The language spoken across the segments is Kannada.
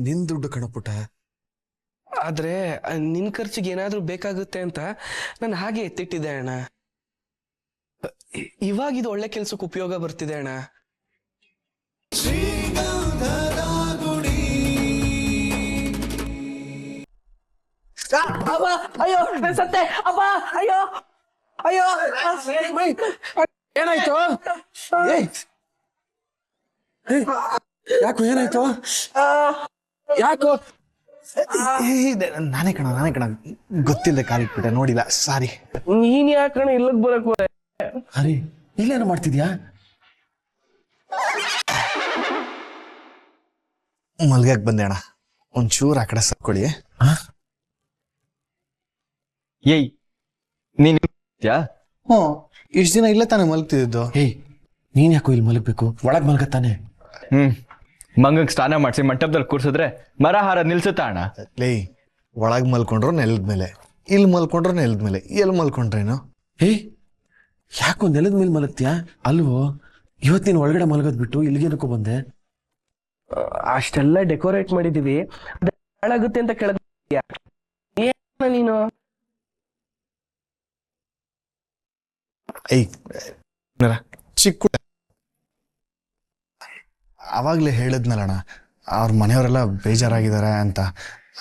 ನಿನ್ ದುಡ್ಡು ಕಣಪುಟ. ಆದ್ರೆ ನಿನ್ ಖರ್ಚಿಗೆ ಏನಾದ್ರೂ ಬೇಕಾಗುತ್ತೆ ಅಂತ ನಾನು ಹಾಗೆ ಎತ್ತಿಟ್ಟಿದ್ದೆ ಅಣ್ಣ. ಇವಾಗ ಇದು ಒಳ್ಳೆ ಕೆಲ್ಸಕ್ಕೆ ಉಪಯೋಗ ಬರ್ತಿದೆ ಅಣ್ಣ. ಅಯ್ಯೋ ಸತ್ತೆ ಅಪ್ಪ, ಅಯ್ಯೋ ಅಯ್ಯೋ ಏನಾಯ್ತು? ಯಾಕೋ ಏನಾಯ್ತು? ಯಾಕೋ? ನಾನೇ ಕಣ ಗೊತ್ತಿಲ್ಲದೆ ಕಾಲಿಟ್ಬಿಟ್ಟೆ, ನೋಡಿಲ್ಲ, ಸಾರಿ. ನೀನ್ ಯಾಕಣ ಇಲ್ಲಕ್ ಬರಕ್ ಹೋದೆ? ಹರಿ, ಇಲ್ಲೇನು ಮಾಡ್ತಿದ್ಯಾ? ಮಲ್ಗಕ್ ಬಂದೆ ಅಣ್ಣ, ಒಂಚೂರು ಆ ಕಡೆ ಸರ್ಕೊಳ್ಳಿ. ಏಯ್ ನೀನ್ ಇಷ್ಟ ದಿನ ಇಲ್ಲೇ ತಾನೇ ಮಲ್ಗ್ತಿದ್ದು. ನೀನ್ ಯಾಕೋ ಇಲ್ಲಿ ಮಲಗ್ಬೇಕು? ಒಳಗ್ ಮಲ್ಗತ್ತಾನೆ. ಮಂಗಂಗ್ ಸ್ನಾನ ಮಾಡಿಸಿ ಮಂಟಪದಲ್ಲಿ ಕೂರ್ಸಿದ್ರೆ ಮರ ಹಾರ ನಿಲ್ಸುತ್ತ ಅಣ್ಣ. ಲೇ, ಒಳಗ್ ಮಲ್ಕೊಂಡ್ರು ನೆಲದ ಮೇಲೆ, ಇಲ್ಲಿ ಮಲ್ಕೊಂಡ್ರು ನೆಲದ ಮೇಲೆ, ಎಲ್ಲಿ ಮಲ್ಕೊಂಡ್ರೇನು? ಯಾಕೋ ನೆಲದ ಮೇಲೆ ಮಲಗ್ತೀಯಾ? ಅಲ್ವೋ, ಇವತ್ತು ನೀನು ಒಳಗಡೆ ಮಲಗೋದ್ ಬಿಟ್ಟು ಇಲ್ಲಿಗೇನಕ್ಕೂ ಬಂದೆ? ಅಷ್ಟೆಲ್ಲ ಡೆಕೋರೇಟ್ ಮಾಡಿದೀವಿ, ಹಾಳಾಗುತ್ತೆ ಅಂತ ಕೆಳಗ ನೀನು. ಚಿಕ್ಕ ಅವಾಗ್ಲೇ ಹೇಳಿದ್ನಲ್ಲಣ್ಣ, ಅವ್ರ ಮನೆಯವರೆಲ್ಲ ಬೇಜಾರಾಗಿದ್ದಾರೆ ಅಂತ,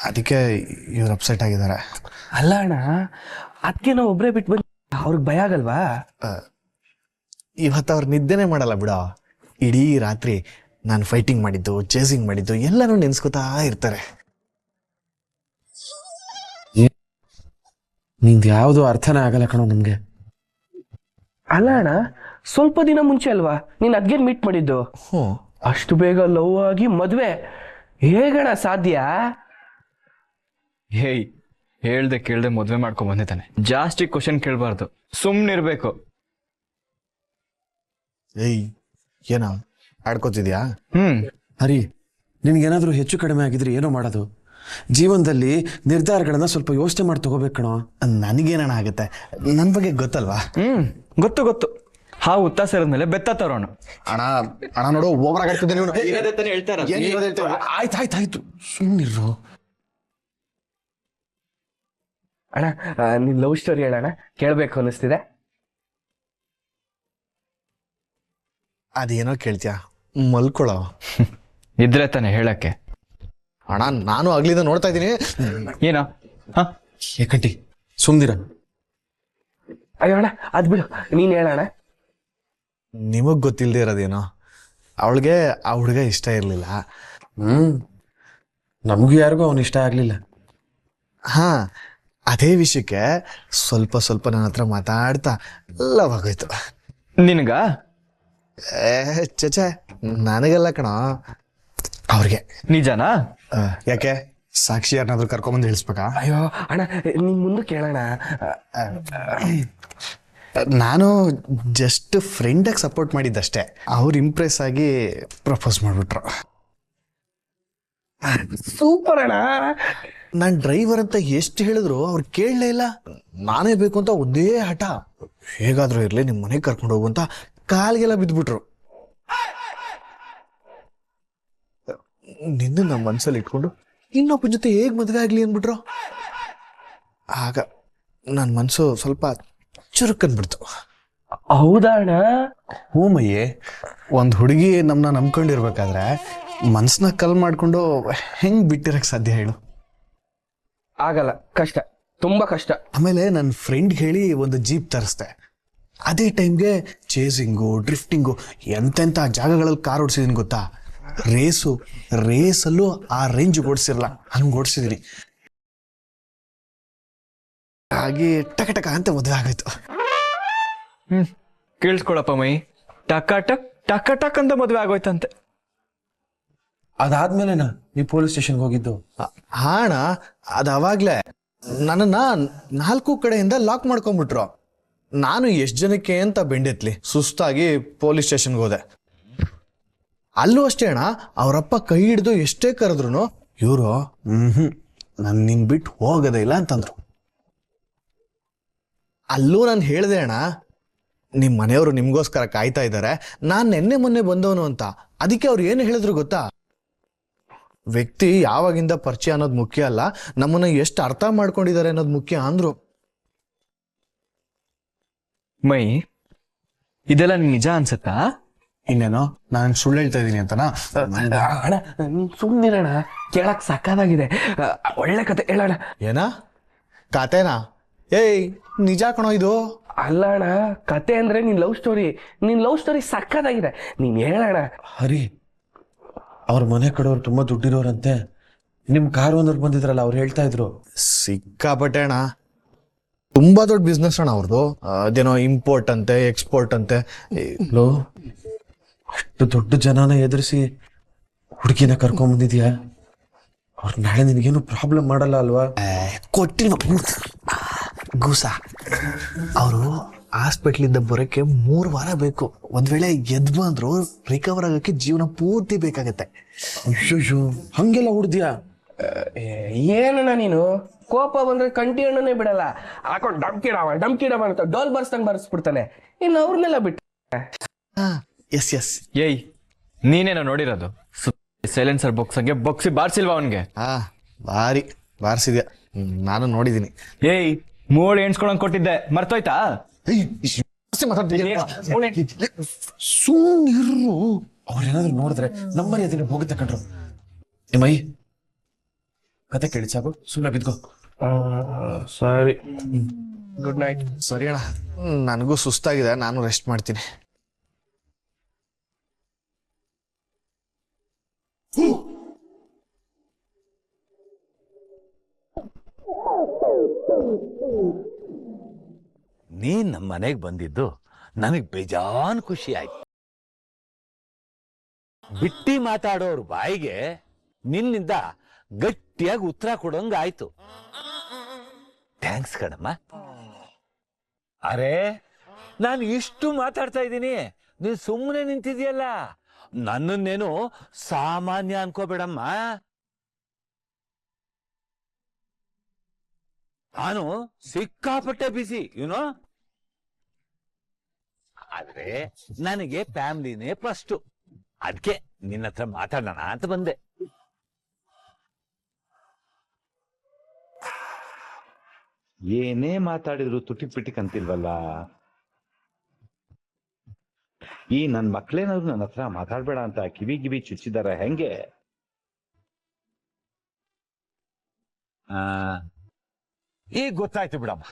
ಅದಕ್ಕೆ ಇವ್ರು ಅಪ್ಸೆಟ್ ಆಗಿದ್ದಾರೆ. ಅಲ್ಲ ಅಣ್ಣ, ಅದಕ್ಕೆ ನಾವು ಒಬ್ರೇ ಬಿಟ್ಟು ಬಂದು ಅವ್ರಿಗೆ ಭಯ ಆಗಲ್ವಾ? ಇವತ್ತು ಅವ್ರು ನಿದ್ದೆನೆ ಮಾಡಲ್ಲ ಬಿಡ. ಇಡೀ ರಾತ್ರಿ ನಾನು ಫೈಟಿಂಗ್ ಮಾಡಿದ್ದು, ಚೇಸಿಂಗ್ ಮಾಡಿದ್ದು ಎಲ್ಲನೂ ನೆನ್ಸ್ಕೊತಾ ಇರ್ತಾರೆ. ನಿಂದು ಯಾವುದು ಅರ್ಥನೇ ಆಗಲ್ಲ ಕಣೋ ನಮ್ಗೆ. ಅಲ್ಲ ಅಣ್ಣ, ಸ್ವಲ್ಪ ದಿನ ಮುಂಚೆ ಅಲ್ವಾ ನೀನ್ ಅದ್ಗೆ ಮೀಟ್ ಮಾಡಿದ್ದು? ಅಷ್ಟು ಬೇಗ ಲವ್ ಆಗಿ ಮದ್ವೆ ಹೇಗಣ ಸಾಧ್ಯ? ಹೇಯ್, ಹೇಳ್ದೆ ಕೇಳ್ದೆ ಮದ್ವೆ ಮಾಡ್ಕೊಂಡ್ ಬಂದಿದ್ದಾನೆ. ಜಾಸ್ತಿ ಕ್ವಶನ್ ಕೇಳ್ಬಾರ್ದು, ಸುಮ್ನಿರ್ಬೇಕು. ಏನೋ ಆಡ್ಕೋತಿದ್ಯಾ? ಹರಿ, ನಿನ್ಗೇನಾದ್ರೂ ಹೆಚ್ಚು ಕಡಿಮೆ ಆಗಿದ್ರೆ ಏನೋ ಮಾಡೋದು. ಜೀವನದಲ್ಲಿ ನಿರ್ಧಾರಗಳನ್ನ ಸ್ವಲ್ಪ ಯೋಚನೆ ಮಾಡಿ ತಗೋಬೇಕು ಕಣೋ. ನನಗೇನಣ್ಣ ಆಗುತ್ತೆ, ನನ್ನ ಬಗ್ಗೆ ಗೊತ್ತಲ್ವಾ? ಗೊತ್ತು. ಹಾವು ಉತ್ತ ಸೇರಿದ್ಮೇಲೆ ಬೆತ್ತ ತರೋಣ. ಅಣ್ಣ ನೋಡು, ಓವರ್ ಆಗ್ತಿದ್ದೆ ನೀವು. ಆಯ್ತಾಯ್ತಾಯ್ತು, ಸುಮ್ಮನಿರು. ಅಣ್ಣ, ನಿನ್ ಲವ್ ಸ್ಟೋರಿ ಹೇಳಣ್ಣ, ಕೇಳ್ಬೇಕು ಅನಿಸ್ತಿದೆ. ಅದೇನೋ ಕೇಳ್ತೀಯ, ಮಲ್ಕೊಳ್ಳೋ. ಇದ್ರೆ ತಾನೆ ಹೇಳಕ್ಕೆ. ಅಣ್ಣ, ನಾನು ಆಗ್ಲಿಂದ ನೋಡ್ತಾ ಇದ್ದೀನಿ. ಏನೋ ಏಕಂಟಿ ಸುಮ್ನಿರ. ಅಯ್ಯೋ ಅಣ್ಣ, ಅದ್ ಬಿಡು, ನೀನ್ ಹೇಳಣ್ಣ. ನಿಮಗ್ ಗೊತ್ತಿಲ್ದೇ ಇರೋದೇನೋ, ಅವಳಿಗೆ ಆ ಹುಡುಗ ಇಷ್ಟ ಇರ್ಲಿಲ್ಲ. ನಮಗೂ ಯಾರಿಗೂ ಅವನು ಇಷ್ಟ ಆಗ್ಲಿಲ್ಲ. ಅದೇ ವಿಷಯಕ್ಕೆ ಸ್ವಲ್ಪ ನನ್ನ ಹತ್ರ ಮಾತಾಡ್ತಾ ಲವ್ ಆಗೋಯ್ತು. ನಿನಗ? ಚಚೆ, ನನಗೆಲ್ಲ ಕಣ, ಅವ್ರಿಗೆ. ನಿಜನಾ? ಯಾಕೆ, ಸಾಕ್ಷಿ ಯಾರನ್ನಾದ್ರೂ ಕರ್ಕೊಂಬಂದು ಹೇಳಿಸ್ಬೇಕಾ? ಅಯ್ಯೋ ಅಣ್ಣ, ನಿನ್ ಮುಂದೆ ಕೇಳೋಣ. ನಾನು ಜಸ್ಟ್ ಫ್ರೆಂಡಾಗಿ ಸಪೋರ್ಟ್ ಮಾಡಿದ್ದಷ್ಟೇ. ಅವ್ರು ಇಂಪ್ರೆಸ್ ಆಗಿ ಪ್ರಪೋಸ್ ಮಾಡ್ಬಿಟ್ರು. ಸೂಪರ್ ಅಣ್ಣ. ನಾನು ಡ್ರೈವರ್ ಅಂತ ಎಷ್ಟು ಹೇಳಿದ್ರು ಅವ್ರು ಕೇಳಲೇ ಇಲ್ಲ. ನಾನೇ ಬೇಕು ಅಂತ ಒಂದೇ ಹಠ. ಹೇಗಾದ್ರೂ ಇರ್ಲಿ, ನಿಮ್ಮ ಮನೆಗೆ ಕರ್ಕೊಂಡು ಹೋಗು ಅಂತ ಕಾಲ್ಗೆಲ್ಲ ಬಿದ್ಬಿಟ್ರು. ನಿನ್ನ ನಮ್ಮ ಮನ್ಸಲ್ಲಿ ಇಟ್ಕೊಂಡು ಇನ್ನೊಬ್ಬನ ಜೊತೆ ಹೇಗ್ ಮದುವೆ ಆಗ್ಲಿ ಅಂದ್ಬಿಟ್ರು. ಆಗ ನನ್ನ ಮನ್ಸು ಸ್ವಲ್ಪ ಚುರುಕನ್ಬಿಡ್ತು. ಹೌದಾ ಅಣ್ಣ? ಹೂಮಯ್ಯೆ, ಒಂದು ಹುಡುಗಿ ನಮ್ಮನ್ನ ನಂಬ್ಕೊಂಡಿರ್ಬೇಕಾದ್ರೆ ಮನ್ಸನ್ನ ಕಲ್ ಮಾಡ್ಕೊಂಡು ಹೆಂಗ್ ಬಿಟ್ಟಿರಕ್ ಸಾಧ್ಯ ಹೇಳು? ಆಗಲ್ಲ, ಕಷ್ಟ, ತುಂಬಾ ಕಷ್ಟ. ಆಮೇಲೆ ನನ್ನ ಫ್ರೆಂಡ್ ಹೇಳಿ ಒಂದು ಜೀಪ್ ತರಿಸ್ದೆ. ಅದೇ ಟೈಮ್ಗೆ ಚೇಸಿಂಗು, ಡ್ರಿಫ್ಟಿಂಗು, ಎಂತೆಂಥ ಜಾಗಗಳಲ್ಲಿ ಕಾರ್ ಓಡಿಸಿದೀನಿ ಗೊತ್ತಾ? ರೇಸಲ್ಲೂ ಆ ರೇಂಜ್ ಓಡಿಸಿರಲ್ಲ, ಹಂಗೆ ಓಡಿಸಿದೀನಿ. ಹಾಗೆ ಟಕ ಅಂತ ಮದುವೆ ಆಗೋಯ್ತು. ಕೇಳಿಸ್ಕೊಳಪ್ಪ ಮೈ, ಟಕ ಟಕ್ ಅಂತ ಮದುವೆ ಆಗೋಯ್ತಂತೆ. ಅದಾದ್ಮೇಲೆನಾ ನೀವು ಪೊಲೀಸ್ ಸ್ಟೇಷನ್ಗೆ ಹೋಗಿದ್ದು? ಹಾಣ, ಅದು ಅವಾಗ್ಲೇ ನನ್ನನ್ನ 4 ಕಡೆಯಿಂದ ಲಾಕ್ ಮಾಡ್ಕೊಂಡ್ಬಿಟ್ರು. ನಾನು ಎಷ್ಟು ಜನಕ್ಕೆ ಅಂತ ಬೆಂಡೆತ್ಲಿ ಸುಸ್ತಾಗಿ ಪೊಲೀಸ್ ಸ್ಟೇಷನ್ಗೆ ಹೋದೆ. ಅಲ್ಲೂ ಅಷ್ಟೇ ಅಣ್ಣ, ಅವರಪ್ಪ ಕೈ ಹಿಡಿದು ಎಷ್ಟೇ ಕರೆದ್ರು ಇವರು ನಾನು ನಿನ್ ಬಿಟ್ಟು ಹೋಗೋದೇ ಇಲ್ಲ ಅಂತಂದ್ರು. ಅಲ್ಲೂ ನಾನು ಹೇಳ್ದೆ ಅಣ್ಣ, ನಿಮ್ಮ ಮನೆಯವರು ನಿಮ್ಗೋಸ್ಕರ ಕಾಯ್ತಾ ಇದ್ದಾರೆ, ನಾನು ಮೊನ್ನೆ ಬಂದವನು ಅಂತ. ಅದಕ್ಕೆ ಅವ್ರು ಏನು ಹೇಳಿದ್ರು ಗೊತ್ತಾ? ವ್ಯಕ್ತಿ ಯಾವಾಗಿಂದ ಪರಿಚಯ ಅನ್ನೋದು ಮುಖ್ಯ ಅಲ್ಲ, ನಮ್ಮನ್ನ ಎಷ್ಟು ಅರ್ಥ ಮಾಡ್ಕೊಂಡಿದ್ದಾರೆ ಅನ್ನೋದು ಮುಖ್ಯ ಅಂದ್ರು. ಮೈ ಇದೆಲ್ಲ ನಿಜ ಅನ್ಸತ್ತಾ? ಇನ್ನೇನೋ ನಾನು ಸುಳ್ಳು ಹೇಳ್ತಾ ಇದ್ದೀನಿ ಅಂತನಾ? ಅಣ್ಣ ನೀನ್ ಸುಮ್ನಿರಣ, ಕೇಳಕ್ ಸಕ್ಕದಾಗಿದೆ. ಒಳ್ಳೆ ಕತೆ ಹೇಳೋಣ. ಏನ ಕತೆನಾ? ಏಯ್ ನಿಜ ಕಣೋ ಇದು. ಅಲ್ಲ ಅಣ್ಣ, ಕತೆ ಅಂದ್ರೆ ನಿನ್ ಲವ್ ಸ್ಟೋರಿ ಸಕ್ಕದಾಗಿದೆ, ನೀನ್ ಹೇಳೋಣ. ಹರಿ, ಅವ್ರ ಮನೆ ಕಡೆಯವ್ರು ತುಂಬಾ ದುಡ್ಡಿರೋರಂತೆ. ನಿಮ್ ಕಾರು ಒಂದವ್ರು ಬಂದಿದ್ರಲ್ಲ, ಅವ್ರು ಹೇಳ್ತಾ ಇದ್ರು. ಸಿಕ್ಕಾಪಟ್ಟೆ ಅಣ್ಣ, ತುಂಬಾ ದೊಡ್ಡ ಬಿಸ್ನೆಸ್ ಅಣ್ಣ ಅವ್ರದ್ದು. ಅದೇನೋ ಇಂಪೋರ್ಟ್ ಅಂತೆ, ಎಕ್ಸ್ಪೋರ್ಟ್ ಅಂತೆ. ಲೋ, ಅಷ್ಟು ದೊಡ್ಡ ಜನನ ಎದುರಿಸಿ ಹುಡುಗಿನ ಕರ್ಕೊಂಡ್ ಬಂದಿದ್ಯಾ? ಅವ್ರು ನಾಳೆ ನಿನಗೇನು ಪ್ರಾಬ್ಲಮ್ ಮಾಡಲ್ಲ ಅಲ್ವಾ? ಕೊಟ್ಟಿಲ್ವ ಗೂಸ. ಅವರು ಹಾಸ್ಪಿಟ್ಲಿಂದ ಬರೋಕ್ಕೆ 3 ವಾರ ಬೇಕು. ಒಂದ್ ವೇಳೆ ಎದ್ ಬಂದ್ರು ರಿಕವರ್ ಆಗಕ್ಕೆ ಜೀವನ ಪೂರ್ತಿ ಬೇಕಾಗತ್ತೆ. ಅಯ್ಯೋ, ಹಂಗೆಲ್ಲ ಹುಡ್ದ್ಯಾ? ಏನಣ್ಣ ನೀನು, ಕೋಪ ಬಂದ್ರೆ ಕಂಟಿ ಹಣ್ಣನೇ ಬಿಡಲ್ಲ, ಹಾಕೊಂಡು ಡಮ್ಕಿಡವ ಅಂತ ಡೋಲ್ ಬರ್ಸ್ದಂಗ್ ಬರ್ಸ್ಬಿಡ್ತಾನೆ. ಇನ್ನು ಅವ್ರನ್ನೆಲ್ಲ ಬಿಟ್ಟು ಎಸ್ ಏಯ್, ನೀನೇನೋ ನೋಡಿರೋದು ಸೈಲೆನ್ಸರ್ ಬಾಕ್ಸಂಗೆ ಬೊಕ್ಸಿ ಬಾರ್ಸಿಲ್ವಾ ಅವನ್ಗೆ? ಭಾರಿ ಬಾರಿಸಿದ್ಯಾ, ನಾನು ನೋಡಿದ್ದೀನಿ. ಏಯ್, ಮೂಳು ಎಣ್ಸ್ಕೊಳಂಗ್ ಕೊಟ್ಟಿದ್ದೆ, ಮರ್ತೋಯ್ತಾ? ಸುಮ್ಮನಿರು, ಅವ್ರೇನಾದ್ರು ನೋಡಿದ್ರೆ ನಮ್ಮನೆ ಅದನ್ನ ಹೋಗುತ್ತೆ ಕಣ್ರು. ಮೈ, ಕತೆ ಕೇಳಿ ಸಾಕು, ಸುಮ್ಮನೆ ಬಿದ್ಕೋ. ಸರಿ, ಗುಡ್ ನೈಟ್. ಸರಿ ಅಣ್ಣ, ನನಗೂ ಸುಸ್ತಾಗಿದೆ, ನಾನು ರೆಸ್ಟ್ ಮಾಡ್ತೀನಿ. ನೀನ್ ನಮ್ಮ ಮನೆಗೆ ಬಂದಿದ್ದು ನನಗ್ ಬೇಜಾನ್ ಖುಷಿ ಆಯ್ತು. ಬಿಟ್ಟಿ ಮಾತಾಡೋರ್ ಬಾಯಿಗೆ ನಿನ್ನಿಂದ ಗಟ್ಟಿಯಾಗಿ ಉತ್ತರ ಕೊಡೋಂಗ ಆಯ್ತು. ಥ್ಯಾಂಕ್ಸ್ ಕಣಮ್ಮ. ಅರೆ, ನಾನು ಇಷ್ಟು ಮಾತಾಡ್ತಾ ಇದ್ದೀನಿ, ನೀನ್ ಸುಮ್ಮನೆ ನಿಂತಿದ್ಯಲ್ಲ. ನನ್ನನ್ನೇನು ಸಾಮಾನ್ಯ ಅನ್ಕೋಬೇಡಮ್ಮ. ನಾನು ಸಿಕ್ಕಾಪಟ್ಟೆ ಬಿಸಿ, ಯುನೋ. ಆದ್ರೆ ನನಗೆ ಫ್ಯಾಮಿಲಿನೇ ಫಸ್ಟ್. ಅದಕ್ಕೆ ನಿನ್ನ ಹತ್ರ ಮಾತಾಡೋಣ ಅಂತ ಬಂದೆ. ಏನೇ ಮಾತಾಡಿದ್ರು ತುಟಿಕ್ ಪಿಟಿಕ್ ಅಂತಿಲ್ವಲ್ಲ. ಈ ನನ್ ಮಕ್ಳೇನಾದ್ರು ನನ್ನ ಹತ್ರ ಮಾತಾಡ್ಬೇಡ ಅಂತ ಕಿವಿ ಚುಚ್ಚಿದಾರ ಹೆಂಗೆ? ಈಗ ಗೊತ್ತಾಯ್ತು ಬಿಡಮ್ಮ.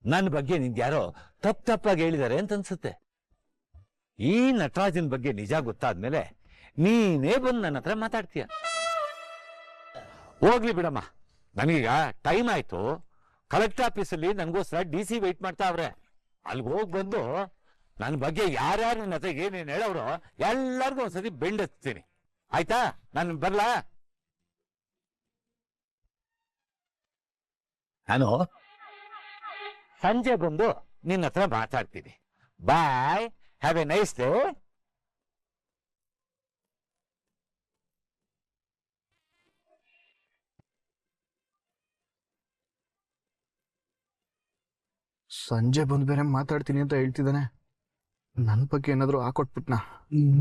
ನನ್ನ ಬಗ್ಗೆ ನಿಂಗೆ ಯಾರೋ ತಪ್ಪಾಗಿ ಹೇಳಿದ್ದಾರೆ ಅಂತ ಅನ್ಸುತ್ತೆ. ಈ ನಟರಾಜನ್ ಬಗ್ಗೆ ನಿಜ ಗೊತ್ತಾದ್ಮೇಲೆ ನೀನೇ ಬಂದು ನನ್ನ ಹತ್ರ ಮಾತಾಡ್ತೀಯ. ಹೋಗ್ಲಿ ಬಿಡಮ್ಮ, ನನಗೀಗ ಟೈಮ್ ಆಯ್ತು. ಕಲೆಕ್ಟರ್ ಆಫೀಸಲ್ಲಿ ನನಗೋಸ್ಕರ DC ವೆಯ್ಟ್ ಮಾಡ್ತಾ ಅವ್ರೆ. ಅಲ್ಲಿಗೆ ಹೋಗಿ ಬಂದು ನನ್ನ ಬಗ್ಗೆ ಯಾರ್ಯಾರು ನನ್ನ ಹತ್ರ ಏನೇನು ಹೇಳೋರು ಎಲ್ಲರಿಗೂ ಒಂದ್ಸತಿ ಬೆಂಡೆತ್ತೀನಿ, ಆಯ್ತಾ? ನಾನು ಬರ್ಲಾ? ನಾನು ಸಂಜೆ ಬಂದು ನಿನ್ನ ಹತ್ರ ಮಾತಾಡ್ತೀನಿ. ಬಾಯ್, ಹ್ಯಾವ್ ಎ ನೈಸ್ ಡೇ. ಸಂಜೆ ಬಂದು ಬೇರೆ ಮಾತಾಡ್ತೀನಿ ಅಂತ ಹೇಳ್ತಿದ್ದಾನೆ. ನನ್ನ ಬಗ್ಗೆ ಏನಾದರೂ ಹಾಕೊಟ್ಬಿಟ್ನಾ?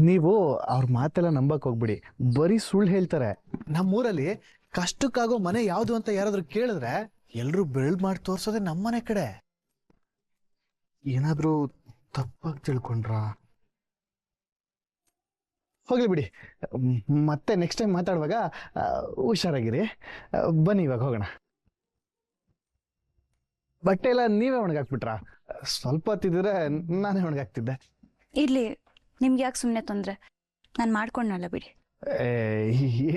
ನೀವು ಅವ್ರ ಮಾತೆಲ್ಲ ನಂಬಕ್ ಹೋಗ್ಬಿಡಿ, ಬರೀ ಸುಳ್ಳು ಹೇಳ್ತಾರೆ. ನಮ್ಮೂರಲ್ಲಿ ಕಷ್ಟಕ್ಕಾಗೋ ಮನೆ ಯಾವುದು ಅಂತ ಯಾರಾದ್ರೂ ಕೇಳಿದ್ರೆ ಎಲ್ರು ಬೆರಳು ಮಾಡಿ ತೋರ್ಸೋದೆ ನಮ್ಮನೆ ಕಡೆ. ಏನಾದ್ರೂ ತಪ್ಪಾಗಿ ತಿಳ್ಕೊಂಡ್ರಾ? ಹೋಗ್ಲಿ ಬಿಡಿ, ಮತ್ತೆ ನೆಕ್ಸ್ಟ್ ಟೈಮ್ ಮಾತಾಡುವಾಗ ಹುಷಾರಾಗಿರಿ. ಬನ್ನಿ ಇವಾಗ ಹೋಗೋಣ. ಬಟ್ಟೆ ಎಲ್ಲ ನೀವೇ ಒಣಗಾಕ್ಬಿಟ್ರಾ? ಸ್ವಲ್ಪ ಹೊತ್ತಿದ್ರೆ ನಾನೇ ಒಣಗಾಕ್ತಿದ್ದೆ. ಇರ್ಲಿ, ನಿಮ್ಗೆ ಯಾಕೆ ಸುಮ್ಮನೆ ತೊಂದರೆ, ನಾನು ಮಾಡ್ಕೊಂಡಲ್ಲ ಬಿಡಿ.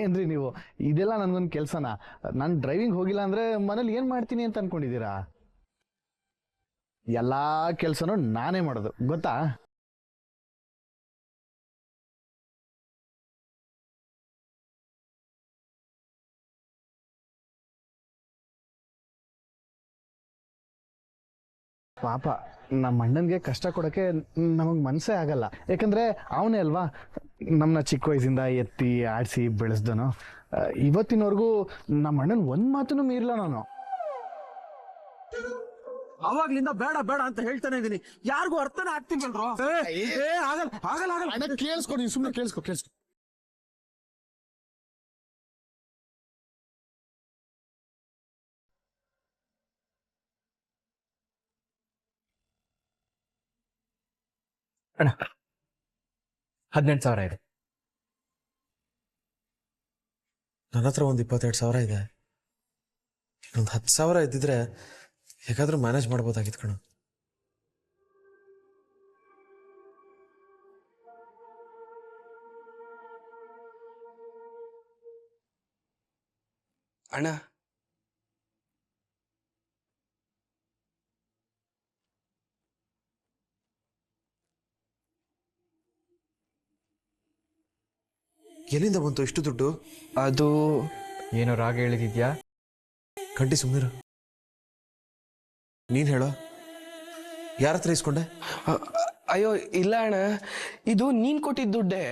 ಏನ್ರಿ ನೀವು, ಇದೆಲ್ಲ ನನ್ಗೊಂದು ಕೆಲ್ಸನಾ? ನಾನು ಡ್ರೈವಿಂಗ್ ಹೋಗಿಲ್ಲ ಅಂದ್ರೆ ಮನೇಲಿ ಏನ್ ಮಾಡ್ತೀನಿ ಅಂತ ಅನ್ಕೊಂಡಿದ್ದೀರಾ? ಎಲ್ಲಾ ಕೆಲ್ಸನೂ ನಾನೇ ಮಾಡೋದು, ಗೊತ್ತಾ? ಪಾಪ ನಮ್ಮ ಅಣ್ಣನ್ಗೆ ಕಷ್ಟ ಕೊಡಕ್ಕೆ ನಮಗ್ ಮನ್ಸೇ ಆಗಲ್ಲ. ಯಾಕಂದ್ರೆ ಅವನೇ ಅಲ್ವಾ ನಮ್ಮನ್ನ ಚಿಕ್ಕ ವಯಸ್ಸಿಂದ ಎತ್ತಿ ಆಡಿಸಿ ಬೆಳೆಸ್ದನು. ಇವತ್ತಿನವರೆಗೂ ನಮ್ಮ ಅಣ್ಣನ್ ಒಂದ್ ಮಾತನ್ನು ಮೀರ್ಲ ನಾನು. ಅವಾಗ್ಲಿಂದ ಬೇಡ ಬೇಡ ಅಂತ ಹೇಳ್ತಾನೆ ಇದೀನಿ, ಯಾರಿಗೂ ಅರ್ಥನೇ ಆಗ್ತಿಲ್ವಲ್ರೋ? ಆಗಲ್ಲ ಕೇಳಿಸ್ಕೊ, ನೀನ್ ಸುಮ್ಮನೆ ಕೇಳಿಸ್ಕೊ. ಅಣ್ಣ 18,000 ಇದೆ. ನನ್ನ ಹತ್ರ ಒಂದು 22,000 ಇದೆ. ಇನ್ನೊಂದು 10,000 ಇದ್ದಿದ್ರೆ ಹೇಗಾದ್ರೂ ಮ್ಯಾನೇಜ್ ಮಾಡ್ಬೋದಾಗಿತ್ತು ಕಣ. ಅಣ್ಣ ಎಲ್ಲಿಂದ ಬಂತು ಇಷ್ಟು ದುಡ್ಡು? ಅದು ಏನೋ ರಾಗ ಹೇಳಿದ್ಯಾ? ಕಂಟಿ ಸುಮ್ಮನಿರು. ನೀನ್ ಹೇಳೋ, ಯಾರ ಹತ್ರ ಇಸ್ಕೊಂಡೆ? ಅಯ್ಯೋ ಇಲ್ಲ ಅಣ್ಣ, ಇದು ನೀನ್ ಕೊಟ್ಟಿದ್ದ ದುಡ್ಡೆ.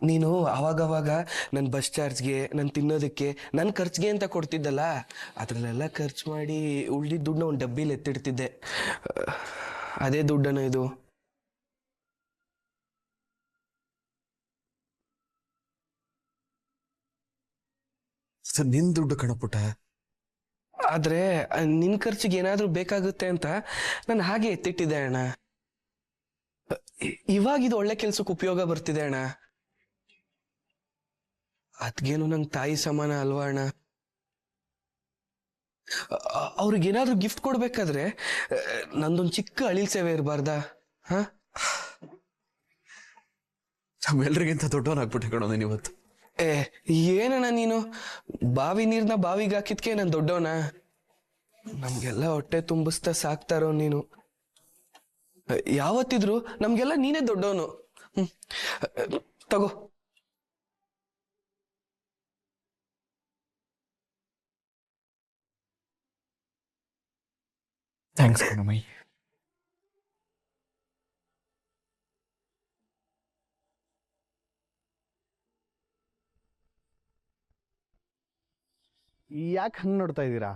ನೀನು ಅವಾಗವಾಗ ನನ್ನ ಬಸ್ ಚಾರ್ಜ್ಗೆ, ನನ್ನ ತಿನ್ನೋದಕ್ಕೆ, ನನ್ನ ಖರ್ಚಿಗೆ ಅಂತ ಕೊಡ್ತಿದ್ದಲ್ಲ, ಅದರಲ್ಲೆಲ್ಲ ಖರ್ಚು ಮಾಡಿ ಉಳ್ದಿದ್ದ ದುಡ್ಡನ್ನ ಒಂದು ಡಬ್ಬಿಲಿ ಎತ್ತಿಡ್ತಿದ್ದೆ. ಅದೇ ದುಡ್ಡನ ಇದು. ನಿನ್ ದುಡ್ಡು ಕಣ ಪುಟ್ಟ. ಆದ್ರೆ ನಿನ್ ಖರ್ಚಿಗೆ ಏನಾದ್ರೂ ಬೇಕಾಗುತ್ತೆ ಅಂತ ನಾನು ಹಾಗೆ ಎತ್ತಿಟ್ಟಿದ್ದೆ ಅಣ್ಣ. ಇವಾಗ ಇದು ಒಳ್ಳೆ ಕೆಲ್ಸಕ್ಕೆ ಉಪಯೋಗ ಬರ್ತಿದೆ ಅಣ್ಣ. ಅದ್ಗೇನು ನಂಗೆ ತಾಯಿ ಸಮಾನ ಅಲ್ವಾ ಅಣ್ಣ. ಅವ್ರಿಗೇನಾದ್ರೂ ಗಿಫ್ಟ್ ಕೊಡ್ಬೇಕಾದ್ರೆ ನಂದೊಂದು ಚಿಕ್ಕ ಅಳಿಲ್ ಸೇವೆ ಇರಬಾರ್ದಾ? ಹ, ನಮ್ಮೆಲ್ರಿಗಿಂತ ದೊಡ್ಡವನಾಗ್ಬಿಟ್ಟೆ ಕಣೋ ನೀನ್ ಇವತ್ತು. ಏನಣ್ಣ ನೀನು, ಬಾವಿ ನೀರ್ನ ಬಾವಿಗೆ ಹಾಕಿದ್ಕೆ ನಾನು ದೊಡ್ಡವನ? ನಮ್ಗೆಲ್ಲ ಹೊಟ್ಟೆ ತುಂಬಿಸ್ತಾ ಸಾಕ್ತಾರೋ ನೀನು. ಯಾವತ್ತಿದ್ರು ನಮ್ಗೆಲ್ಲ ನೀನೇ ದೊಡ್ಡವನು. ತಗೋ. ಥ್ಯಾಂಕ್ಸ್ ಕಣಮೈ. ಯಾಕೆ ಹಂಗೆ ನೋಡ್ತಾ ಇದ್ದೀರಾ?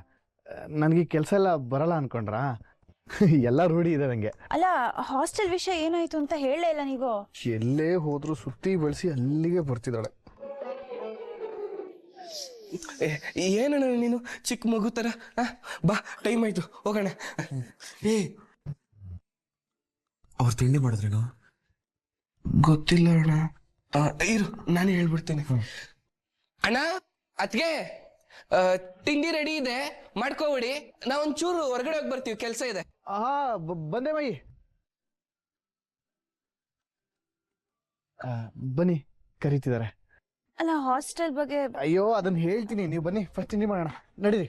ನನಗೆ ಕೆಲಸ ಎಲ್ಲ ಬರಲ್ಲ ಅನ್ಕೊಂಡ್ರಾ? ಎಲ್ಲ ರೂಢಿ ಇದೆ ನನಗೆ. ಅಲ್ಲ, ಹಾಸ್ಟೆಲ್ ವಿಷಯ ಏನಾಯ್ತು ಅಂತ ಹೇಳಲೇ ಇಲ್ಲ ನೀವು. ಎಲ್ಲೇ ಹೋದ್ರು ಸುತ್ತಿ ಬಳಸಿ ಅಲ್ಲಿಗೆ ಬರ್ತಿದ್ದಾಳೆ. ಏನಣ್ಣ ನೀನು ಚಿಕ್ಕ ಮಗು ತರ? ಬಾ, ಟೈಮ್ ಆಯ್ತು, ಹೋಗೋಣ. ಅವ್ರು ತಿಂಡಿ ಮಾಡಿದ್ರೇನೋ? ಗೊತ್ತಿಲ್ಲ ಅಣ್ಣ. ಇರು, ನಾನೇ ಹೇಳ್ಬಿಡ್ತೇನೆ. ಅಣ್ಣ, ಅದ್ಗೆ ತಿಂಡಿ ರೆಡಿ ಇದೆ, ಮಾಡ್ಕೋಬಿಡಿ. ನಾವೊಂಚೂರು ಹೊರಗಡೆ ಹೋಗಿ ಬರ್ತೀವಿ, ಕೆಲಸ ಇದೆ. ಬಂದೆ ಮೈ. ಬನ್ನಿ, ಕರೀತಿದ್ದಾರೆ. ಅಲ್ಲ, ಹಾಸ್ಟೆಲ್ ಬಗ್ಗೆ ಅಯ್ಯೋ ಅದನ್ನ ಹೇಳ್ತೀನಿ, ನೀವು ಬನ್ನಿ ಫಸ್ಟ್ ತಿಂಡಿ ಮಾಡೋಣ, ನಡೀರಿ.